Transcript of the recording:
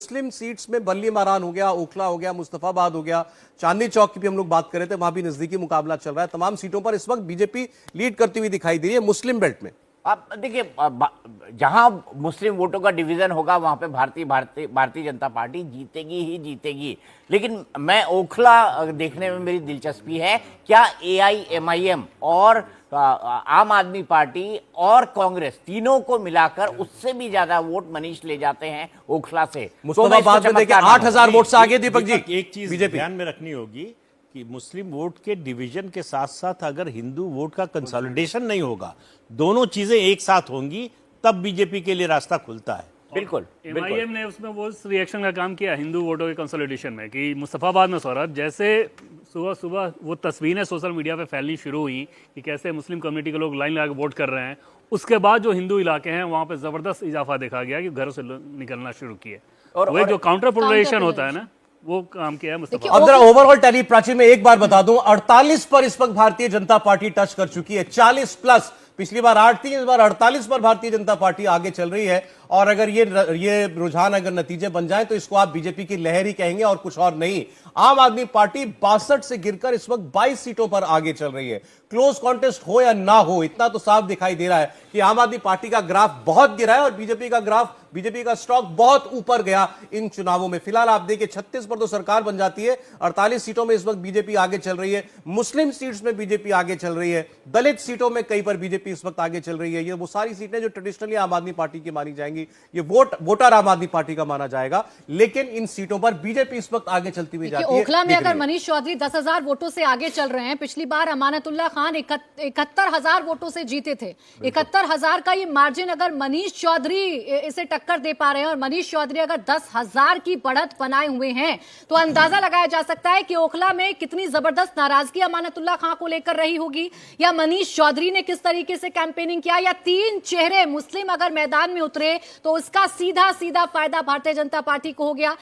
मुस्लिम seats में बल्ली मारान हो गया, ओखला हो गया, मुस्तफाबाद हो गया, चांदनी चौक की भी हम लोग बात कर रहे थे, वहां भी नजदीकी मुकाबला चल रहा है। तमाम सीटों पर इस वक्त बीजेपी लीड करती हुई दिखाई दे रही है मुस्लिम बेल्ट में। अब देखिए, जहां मुस्लिम वोटों का डिवीजन होगा वहां पे भारतीय जनता पार्टी जीतेगी ही जीतेगी। लेकिन मैं ओखला देखने में मेरी दिलचस्पी है। क्या एआईएमआईएम और आम आदमी पार्टी और कांग्रेस तीनों को मिलाकर उससे भी ज्यादा वोट मनीष ले जाते हैं ओखला से? मुस्तफाबाद में देखिए 8,000 वोट से आगे। दीपक जी, एक चीज ध्यान में रखनी होगी कि मुस्लिम वोट के डिवीजन के साथ साथ अगर हिंदू वोट का कंसोलिडेशन नहीं होगा, दोनों चीजें एक साथ होंगी, तब बीजेपी के लिए रास्ता खुलता है। बिल्कुल। एमआईएम ने उसमें वो रिएक्शन का काम किया हिंदू वोटों के कंसोलिडेशन में कि मुस्तफाबाद में सौरभ जैसे सुबह सुबह वो तस्वीरें सोशल मीडिया पे फैलनी शुरू हुई कि कैसे मुस्लिम कम्युनिटी के लोग लाइन लगा के वोट कर रहे हैं, उसके बाद जो हिंदू इलाके हैं वहाँ पे जबरदस्त इजाफा देखा गया कि घरों से निकलना शुरू किए। और वो जो काउंटर पोलराइजेशन होता है ना, वो काम किया है मुस्तफा। अब जरा ओवरऑल टैली प्राची में एक बार बता दूं, 48 पर इस वक्त भारतीय जनता पार्टी टच कर चुकी है, 40 प्लस। पिछली बार 8 थी, इस बार 48 पर भारतीय जनता पार्टी आगे चल रही है। और अगर ये रुझान अगर नतीजे बन जाए तो इसको आप बीजेपी की लहर ही कहेंगे और कुछ और नहीं। आम आदमी पार्टी 62 से गिरकर इस वक्त 22 सीटों पर आगे चल रही है। क्लोज कॉन्टेस्ट हो या ना हो, इतना तो साफ दिखाई दे रहा है कि आम आदमी पार्टी का ग्राफ बहुत गिरा है और बीजेपी का स्टॉक बहुत ऊपर गया इन चुनावों में। फिलहाल आप देखिए 36 पर तो सरकार बन जाती है, 48 सीटों में इस वक्त बीजेपी आगे चल रही है। मुस्लिम सीट्स में बीजेपी आगे चल रही है, दलित सीटों में कई पर बीजेपी इस वक्त आगे चल रही है। ये वो सारी सीटें जो ट्रेडिशनली आम आदमी पार्टी की मानी जाएंगी, ये वोटर आम आदमी पार्टी का माना जाएगा। लेकिन इन सीटों पर बीजेपी इस वक्त आगे चलती हुई जाती है। ओखला में अगर मनीष चौधरी 10,000 वोटों से आगे चल रहे हैं, पिछली बार अमानतुल्लाह खान 71,000 वोटों से जीते थे। 71,000 का ये मार्जिन अगर मनीष चौधरी इसे टक्कर दे पा रहे हैं और मनीष चौधरी अगर 10,000 की बढ़त बनाए हुए हैं, तो अंदाजा लगाया जा सकता है कि ओखला में कितनी जबरदस्त नाराजगी अमानतुल्लाह खान को लेकर रही होगी, या मनीष चौधरी ने किस तरीके से कैंपेनिंग किया, या तीन चेहरे मुस्लिम अगर मैदान में उतरे तो उसका सीधा सीधा फायदा भारतीय जनता पार्टी को हो गया।